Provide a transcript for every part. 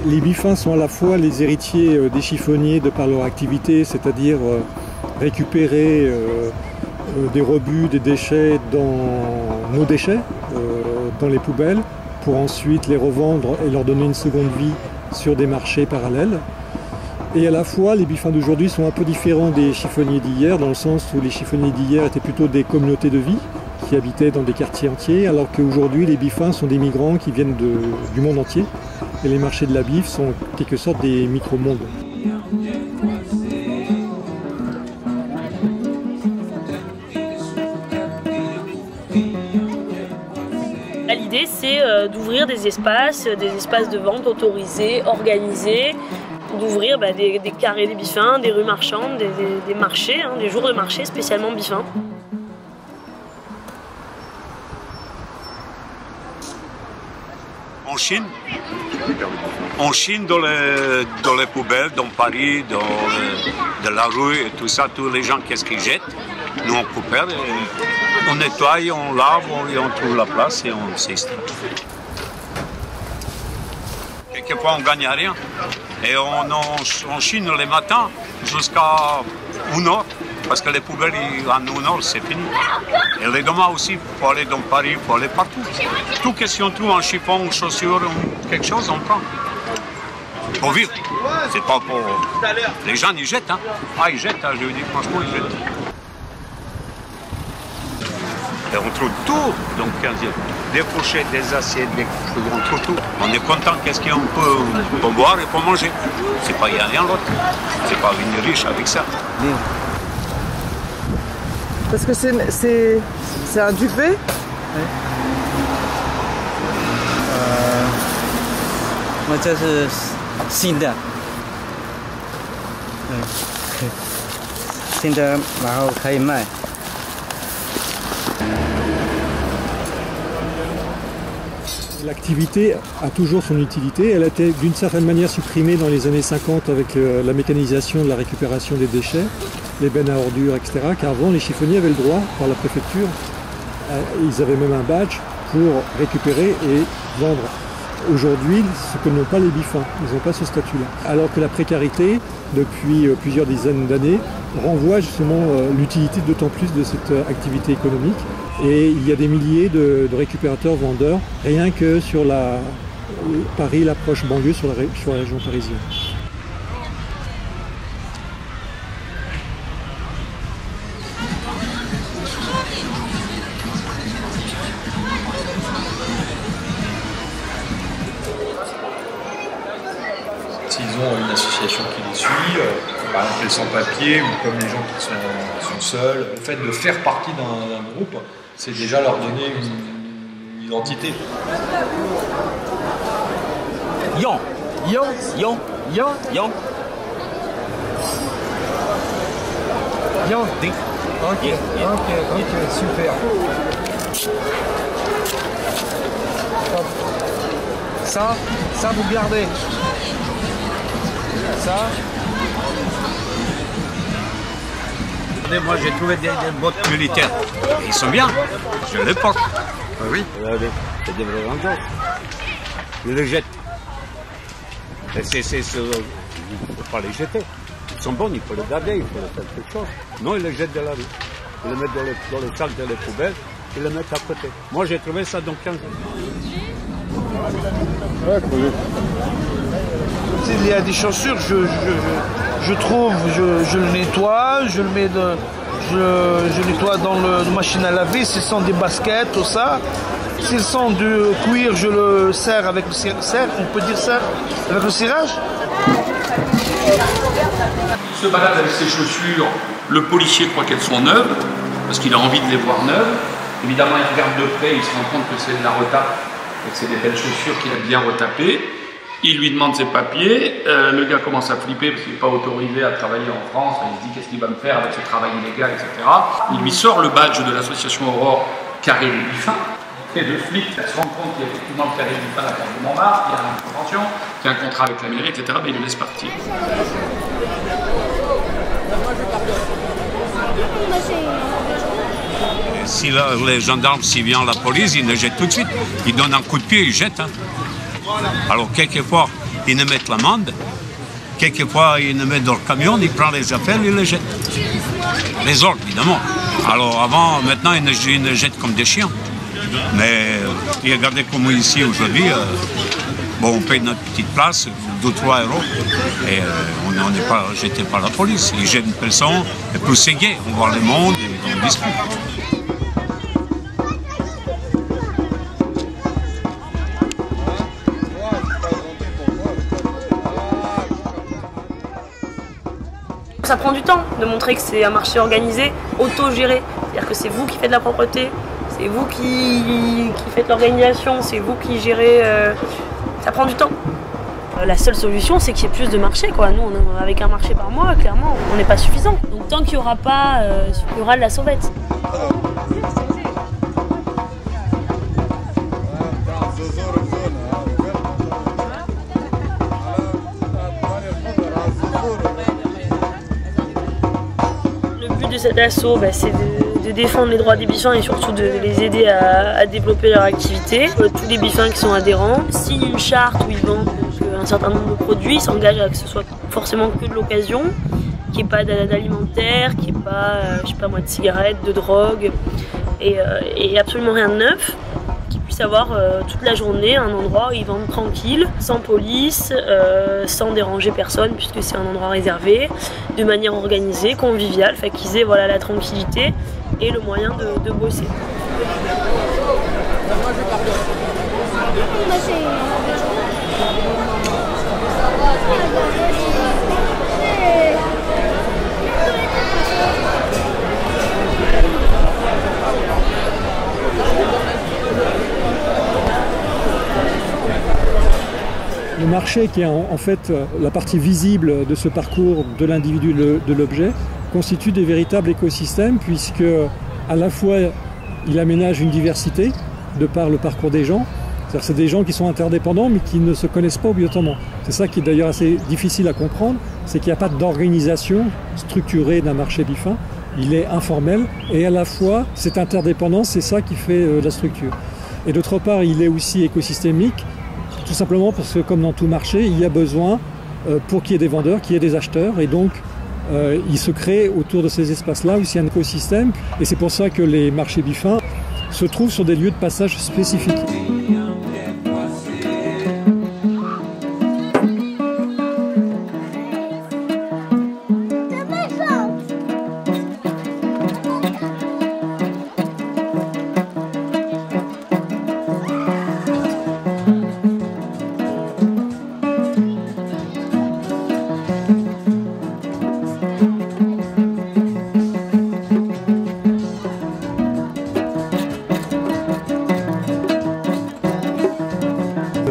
Les bifins sont à la fois les héritiers des chiffonniers de par leur activité, c'est-à-dire récupérer des rebuts, des déchets dans nos déchets, dans les poubelles, pour ensuite les revendre et leur donner une seconde vie sur des marchés parallèles. Et à la fois, les bifins d'aujourd'hui sont un peu différents des chiffonniers d'hier, dans le sens où les chiffonniers d'hier étaient plutôt des communautés de vie qui habitaient dans des quartiers entiers, alors qu'aujourd'hui les bifins sont des migrants qui viennent du monde entier. Et les marchés de la bif sont en quelque sorte des micro-mondes. L'idée, c'est d'ouvrir des espaces de vente autorisés, organisés, d'ouvrir des carrés des bifins, des rues marchandes, des marchés, des jours de marché spécialement bifins. En Chine, dans les poubelles, dans Paris, dans la rue et tout ça, tous les gens, qu'est-ce qu'ils jettent? Nous, on récupère, on nettoie, on lave, et on trouve la place et on s'installe. Quelquefois, on ne gagne rien. Et on chine les matins jusqu'à 1h, parce que les poubelles, en 1h, c'est fini. Et les demain aussi, il faut aller dans Paris, il faut aller partout. Tout question, tout, un chiffon, une chaussure, quelque chose, on prend. Pour vivre. C'est pas pour... Les gens, ils jettent, hein. Ah, ils jettent, hein, je veux dire, franchement, ils jettent. Et on trouve tout, donc, des fourchettes, des assiettes, on trouve tout. On est content, qu'est-ce qu'on peut boire et pour manger. C'est pas, il n'y a rien d'autre. C'est pas venir riche avec ça. Parce que c'est un duvet. Oui. 我这是新的，新的，然后可以卖。 L'activité a toujours son utilité. Elle a été d'une certaine manière supprimée dans les années 50 avec la mécanisation de la récupération des déchets, les bennes à ordures, etc. Car avant, les chiffonniers avaient le droit, par la préfecture, ils avaient même un badge pour récupérer et vendre. Aujourd'hui, ce que n'ont pas les bifins, ils n'ont pas ce statut-là. Alors que la précarité, depuis plusieurs dizaines d'années, renvoie justement l'utilité d'autant plus de cette activité économique. Et il y a des milliers de récupérateurs, vendeurs, rien que sur Paris, l'approche banlieue, sur la région parisienne. S'ils ont une association qui les suit, par exemple les sans-papiers ou comme les gens qui sont seuls, le fait de faire partie d'un groupe, c'est déjà leur donner une identité. Yon, yon, yon, yon, yon. Yon. Ok, super. Ça vous gardez. Ça. Moi j'ai trouvé des bottes militaires. Et ils sont bien. Je les porte. Ah oui. Regardez, c'est des vrais vendeurs. Ils les jettent. Et il ne faut pas les jeter. Ils sont bons, il faut les garder, il faut les faire quelque chose. Non, ils les jettent de la rue. Ils les mettent dans les sacs de les poubelles, ils les mettent à côté. Moi j'ai trouvé ça dans 15 ans. Il y a des chaussures, je trouve, je le nettoie, je le mets je nettoie dans la machine à laver. S'ils sont des baskets, tout ça. S'ils sont de cuir, je le serre avec le serre. On peut dire ça avec le cirage. Il se balade avec ses chaussures. Le policier croit qu'elles sont neuves parce qu'il a envie de les voir neuves. Évidemment, il regarde de près, il se rend compte que c'est de la retape et que c'est des belles chaussures qu'il a bien retapées. Il lui demande ses papiers, le gars commence à flipper parce qu'il n'est pas autorisé à travailler en France, il se dit qu'est-ce qu'il va me faire avec ce travail illégal, etc. Il lui sort le badge de l'association Aurore Carré des Biffins, et le flic se rend compte qu'il y a effectivement le Carré des Biffins à la porte de Montmartre, qu'il y a une convention, qu'il y a un contrat avec la mairie, etc. Mais il le laisse partir. Et si les gendarmes, s'il vient la police, ils le jettent tout de suite. Ils donnent un coup de pied, ils jettent. Hein. Alors, quelquefois, ils nous mettent l'amende. Quelquefois, ils nous mettent dans le camion, ils prennent les affaires, ils les jettent. Les ordres, évidemment. Alors, avant, maintenant, ils nous jettent comme des chiens. Mais, regardez comme ici, aujourd'hui, bon, on paye notre petite place, 2-3 €, et on n'est pas jeté par la police. Ils jettent une personne, et puis c'est gai, on voit le monde, et on discute. Ça prend du temps de montrer que c'est un marché organisé, auto-géré. C'est-à-dire que c'est vous qui faites la propreté, c'est vous qui faites l'organisation, c'est vous qui gérez. Ça prend du temps. La seule solution, c'est qu'il y ait plus de marchés, quoi. Nous, avec un marché par mois, clairement, on n'est pas suffisant. Donc tant qu'il n'y aura pas, il y aura de la sauvette. De cet assaut, c'est de défendre les droits des biffins et surtout de les aider à développer leur activité. Tous les biffins qui sont adhérents signent une charte où ils vendent un certain nombre de produits, s'engagent à que ce soit forcément que de l'occasion, qu'il n'y ait pas d'alimentaire, qu'il n'y ait pas, je sais pas moi, de cigarettes, de drogue et absolument rien de neuf. Avoir toute la journée un endroit où ils vendent tranquille, sans police, sans déranger personne puisque c'est un endroit réservé, de manière organisée, conviviale, fait qu'ils aient voilà, la tranquillité et le moyen de bosser. Le marché, qui est en fait la partie visible de ce parcours de l'individu, de l'objet, constitue des véritables écosystèmes puisque à la fois il aménage une diversité de par le parcours des gens. C'est-à-dire que c'est des gens qui sont interdépendants mais qui ne se connaissent pas obligatoirement. C'est ça qui est d'ailleurs assez difficile à comprendre, c'est qu'il n'y a pas d'organisation structurée d'un marché biffin. Il est informel et à la fois cette interdépendance, c'est ça qui fait la structure. Et d'autre part, il est aussi écosystémique. Tout simplement parce que comme dans tout marché, il y a besoin, pour qu'il y ait des vendeurs, qu'il y ait des acheteurs. Et donc, il se crée autour de ces espaces-là aussi un écosystème. Et c'est pour ça que les marchés biffins se trouvent sur des lieux de passage spécifiques.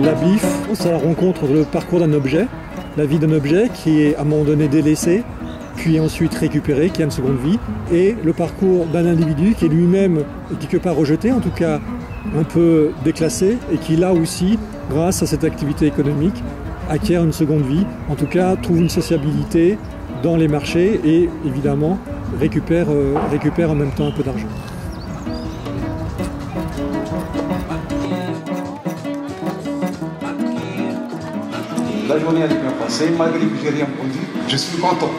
La BIF, c'est la rencontre, le parcours d'un objet, la vie d'un objet qui est à un moment donné délaissé, puis ensuite récupéré, qui a une seconde vie, et le parcours d'un individu qui est lui-même quelque part rejeté, en tout cas un peu déclassé, et qui là aussi, grâce à cette activité économique, acquiert une seconde vie, en tout cas trouve une sociabilité dans les marchés et évidemment récupère en même temps un peu d'argent. La journée a bien passé, malgré que je n'ai rien vendu, je suis content.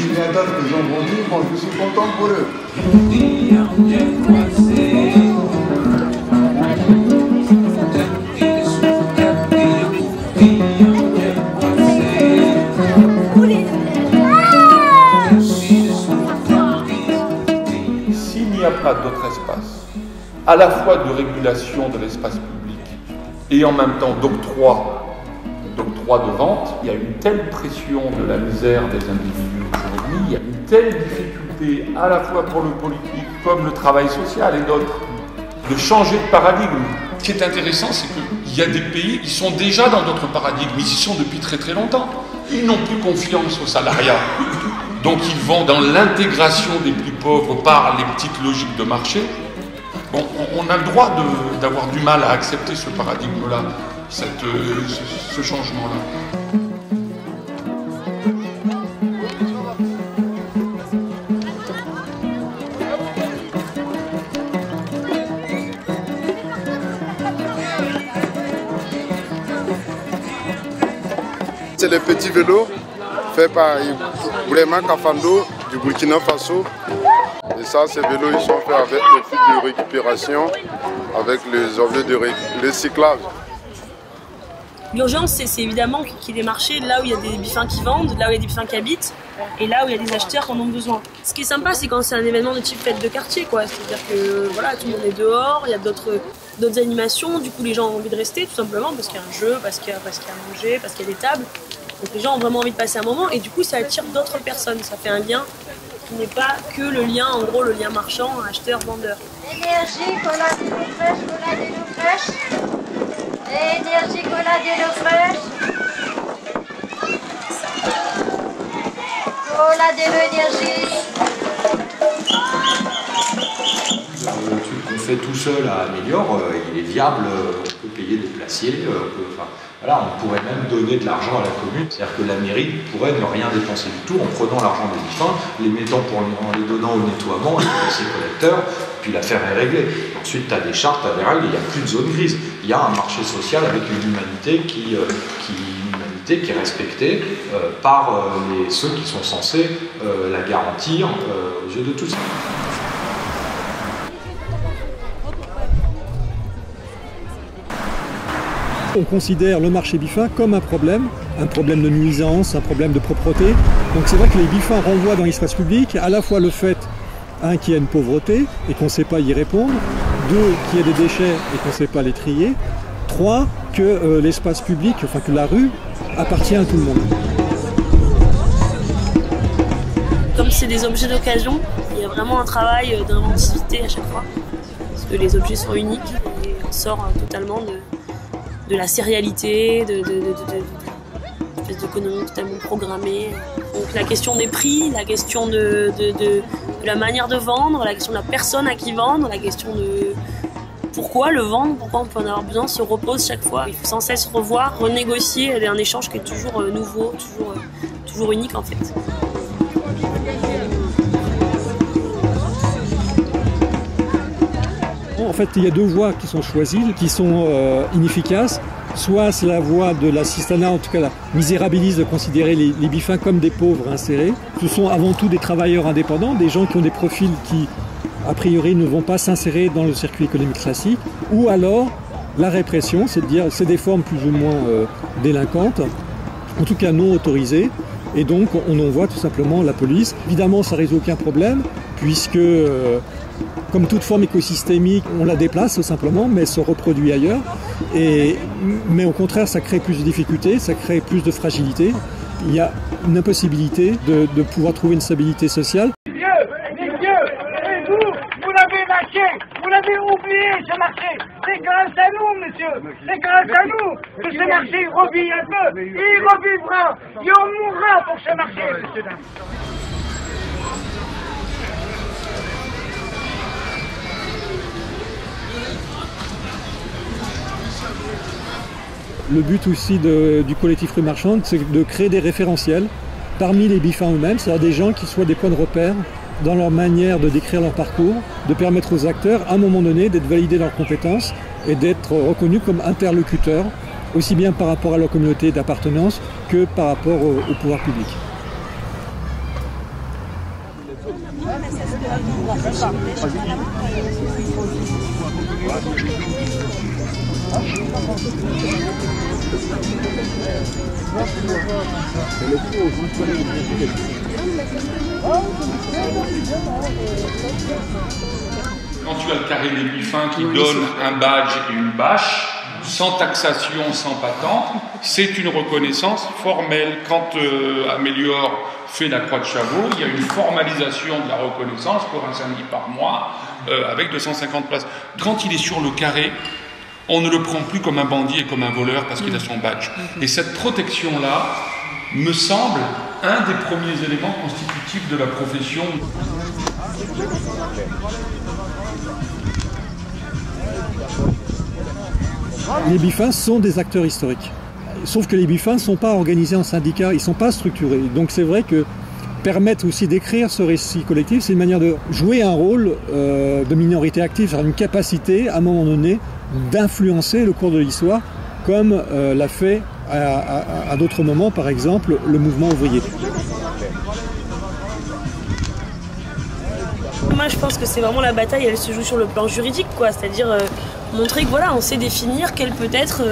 Il y a d'autres qui ont vendu, bon, je suis content pour eux. n'y a pas d'autre espace, à la fois de régulation de l'espace public et en même temps d'octroi de vente, il y a une telle pression de la misère des individus aujourd'hui, il y a une telle difficulté à la fois pour le politique comme le travail social et d'autres, de changer de paradigme. Ce qui est intéressant, c'est qu'il y a des pays qui sont déjà dans d'autres paradigmes, ils y sont depuis très très longtemps. Ils n'ont plus confiance au salariat. Donc ils vont dans l'intégration des plus pauvres par les petites logiques de marché. Bon, on a le droit d'avoir du mal à accepter ce paradigme-là, ce changement-là. C'est les petits vélos faits par Boulema Kafando du Burkina Faso. Et ça, ces vélos, ils sont faits avec le fil de récupération, avec les objets de recyclage. L'urgence, c'est évidemment qu'il y ait des marchés là où il y a des bifins qui vendent, là où il y a des bifins qui habitent, et là où il y a des acheteurs qui en ont besoin. Ce qui est sympa, c'est quand c'est un événement de type fête de quartier, quoi. C'est-à-dire que voilà, tout le monde est dehors, il y a d'autres animations, du coup les gens ont envie de rester tout simplement parce qu'il y a un jeu, parce qu'il y a à manger, parce qu'il y a des tables. Donc les gens ont vraiment envie de passer un moment et du coup ça attire d'autres personnes, ça fait un lien qui n'est pas que le lien, en gros le lien marchand, acheteur-vendeur. Énergie, cola de l'eau fraîche. Énergie, cola de l'eau fraîche. Cola de l'eau énergie. Le truc qu'on fait tout seul à Améliore, il est viable, on peut payer des placiers, voilà, on pourrait même donner de l'argent à la commune, c'est-à-dire que la mairie pourrait ne rien dépenser du tout en prenant l'argent des bifins, les mettant en les donnant au nettoiement, les placer collecteurs, puis l'affaire est réglée. Ensuite, tu as des chartes, tu as des règles, il n'y a plus de zone grise. Il y a un marché social avec une humanité qui est respectée par ceux qui sont censés la garantir aux yeux de tous. On considère le marché bifin comme un problème de nuisance, un problème de propreté. Donc c'est vrai que les bifins renvoient dans l'espace public à la fois le fait, qu'il y a une pauvreté et qu'on ne sait pas y répondre, 2, qu'il y a des déchets et qu'on ne sait pas les trier, 3, que l'espace public, enfin que la rue, appartient à tout le monde. Comme c'est des objets d'occasion, il y a vraiment un travail d'inventivité à chaque fois, parce que les objets sont uniques et on sort totalement de la sérialité, de d'économie totalement programmée. Donc la question des prix, la question de la manière de vendre, la question de la personne à qui vendre, la question de pourquoi le vendre, pourquoi on peut en avoir besoin, se repose chaque fois. Il faut sans cesse revoir, renégocier un échange qui est toujours nouveau, toujours unique en fait. En fait, il y a 2 voies qui sont choisies, qui sont inefficaces. Soit c'est la voie de l'assistanat, en tout cas la misérabiliste, de considérer les bifins comme des pauvres insérés. Ce sont avant tout des travailleurs indépendants, des gens qui ont des profils qui, a priori, ne vont pas s'insérer dans le circuit économique classique. Ou alors la répression, c'est de dire c'est des formes plus ou moins délinquantes, en tout cas non autorisées. Et donc on envoie tout simplement la police. Évidemment, ça ne résout aucun problème, puisque comme toute forme écosystémique, on la déplace tout simplement, mais elle se reproduit ailleurs. Mais au contraire, ça crée plus de difficultés, ça crée plus de fragilité. Il y a une impossibilité de pouvoir trouver une stabilité sociale. Les vieux, et vous l'avez lâché, vous l'avez oublié ce marché. C'est grâce à nous, monsieur, c'est grâce à nous que ce marché revit un peu. Il revivra, et on mourra pour ce marché, monsieur. Le but aussi du collectif Rue Marchande, c'est de créer des référentiels parmi les bifins eux-mêmes, c'est-à-dire des gens qui soient des points de repère dans leur manière de décrire leur parcours, de permettre aux acteurs, à un moment donné, d'être validés leurs compétences et d'être reconnus comme interlocuteurs, aussi bien par rapport à leur communauté d'appartenance que par rapport au pouvoir public. Quand tu as le carré des Biffins qui donne un badge et une bâche, sans taxation, sans patente, c'est une reconnaissance formelle. Quand Améliore fait la Croix de Chavaux, il y a une formalisation de la reconnaissance pour un samedi par mois avec 250 places. Quand il est sur le carré, on ne le prend plus comme un bandit et comme un voleur parce qu'il a son badge. Et cette protection-là me semble un des premiers éléments constitutifs de la profession. Les Biffins sont des acteurs historiques. Sauf que les Biffins ne sont pas organisés en syndicats, ils ne sont pas structurés. Donc c'est vrai que permettre aussi d'écrire ce récit collectif, c'est une manière de jouer un rôle de minorité active, c'est-à-dire une capacité, à un moment donné, d'influencer le cours de l'histoire, comme l'a fait à d'autres moments, par exemple, le mouvement ouvrier. Moi, je pense que c'est vraiment la bataille, elle se joue sur le plan juridique, quoi. C'est-à-dire montrer que voilà, on sait définir quelle peut être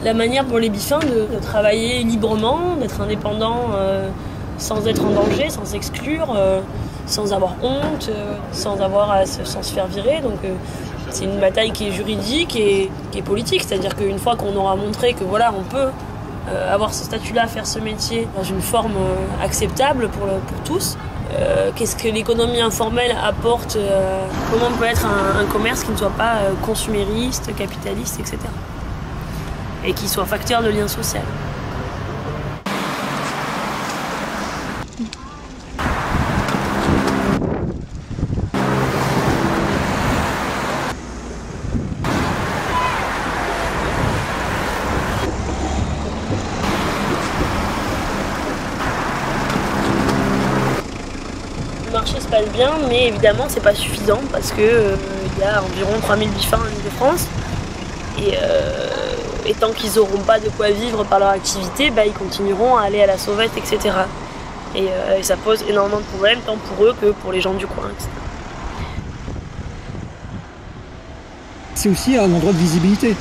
la manière pour les Biffins de travailler librement, d'être indépendants sans être en danger, sans s'exclure, sans avoir honte, sans se faire virer. Donc c'est une bataille qui est juridique et qui est politique. C'est-à-dire qu'une fois qu'on aura montré que voilà, on peut avoir ce statut-là, faire ce métier dans une forme acceptable pour tous, qu'est-ce que l'économie informelle apporte, comment peut être un commerce qui ne soit pas consumériste, capitaliste, etc. Et qui soit facteur de lien social. Le marché se passe bien, mais évidemment c'est pas suffisant parce que il y a environ 3000 Biffins en Ile-de-France et tant qu'ils n'auront pas de quoi vivre par leur activité, bah, ils continueront à aller à la sauvette, etc. Et ça pose énormément de problèmes tant pour eux que pour les gens du coin, etc. C'est aussi un endroit de visibilité.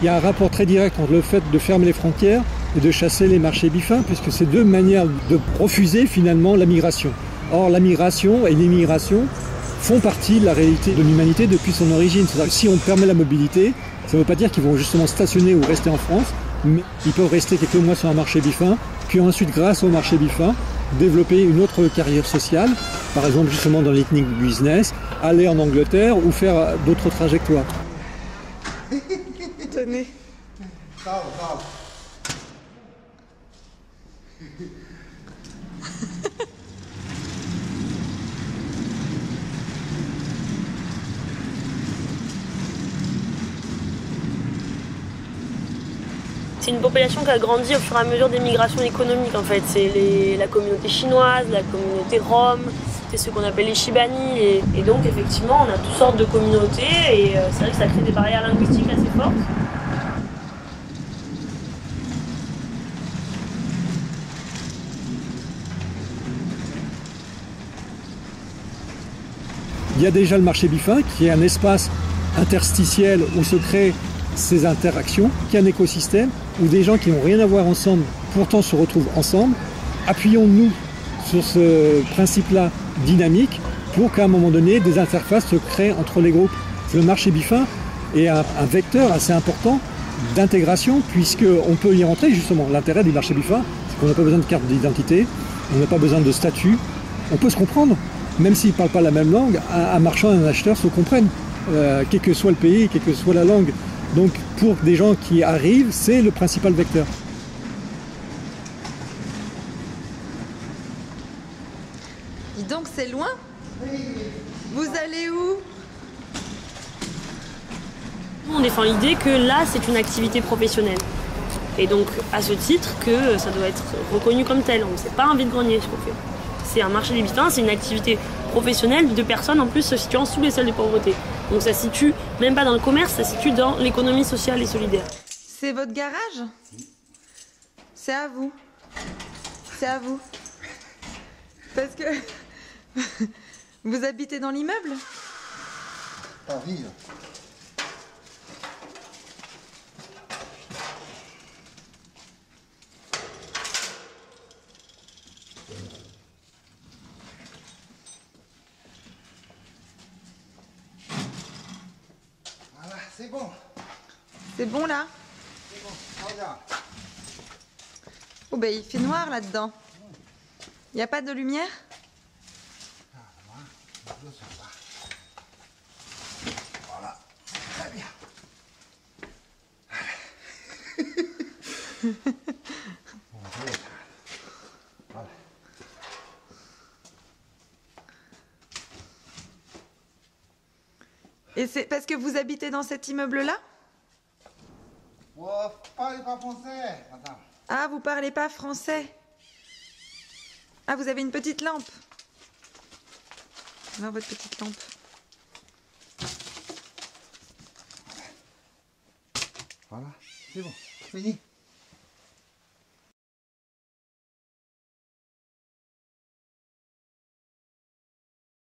Il y a un rapport très direct entre le fait de fermer les frontières et de chasser les marchés Biffins, puisque c'est deux manières de refuser finalement la migration. Or, la migration et l'immigration font partie de la réalité de l'humanité depuis son origine. C'est-à-dire que si on permet la mobilité, ça ne veut pas dire qu'ils vont justement stationner ou rester en France, mais ils peuvent rester quelques mois sur un marché Biffin, puis ensuite, grâce au marché Biffin, développer une autre carrière sociale, par exemple justement dans l'ethnique business, aller en Angleterre ou faire d'autres trajectoires. Tenez. C'est une population qui a grandi au fur et à mesure des migrations économiques en fait. C'est la communauté chinoise, la communauté rome, c'est ce qu'on appelle les Chibani. Et donc effectivement on a toutes sortes de communautés et c'est vrai que ça crée des barrières linguistiques assez fortes. Il y a déjà le marché Biffin qui est un espace interstitiel où se créent ces interactions, qui est un écosystème où des gens qui n'ont rien à voir ensemble pourtant se retrouvent ensemble. Appuyons-nous sur ce principe-là dynamique pour qu'à un moment donné des interfaces se créent entre les groupes. Le marché Biffin est un vecteur assez important d'intégration puisqu'on peut y rentrer justement. L'intérêt du marché Biffin, c'est qu'on n'a pas besoin de carte d'identité, on n'a pas besoin de statut, on peut se comprendre. Même s'ils ne parlent pas la même langue, un marchand et un acheteur se comprennent, quel que soit le pays, quelle que soit la langue. Donc pour des gens qui arrivent, c'est le principal vecteur. Dis donc, c'est loin? Vous allez où? On défend l'idée que là, c'est une activité professionnelle. Et donc, à ce titre, que ça doit être reconnu comme tel. C'est pas un vide-grenier ce qu'on fait. C'est un marché des Biffins, c'est une activité professionnelle de personnes en plus se situant sous les seuils de pauvreté. Donc ça se situe même pas dans le commerce, ça se situe dans l'économie sociale et solidaire. C'est votre garage? C'est à vous. C'est à vous. Parce que vous habitez dans l'immeuble? Pas vivre. c'est bon. C'est bon là? C'est bon, regarde. Oh ben il fait noir là-dedans. Il n'y a pas de lumière? Voilà, très bien. Voilà. Et c'est parce que vous habitez dans cet immeuble-là? Vous parlez pas français, madame. Ah, vous parlez pas français? Ah, vous avez une petite lampe. Non, votre petite lampe. Voilà, c'est bon, fini.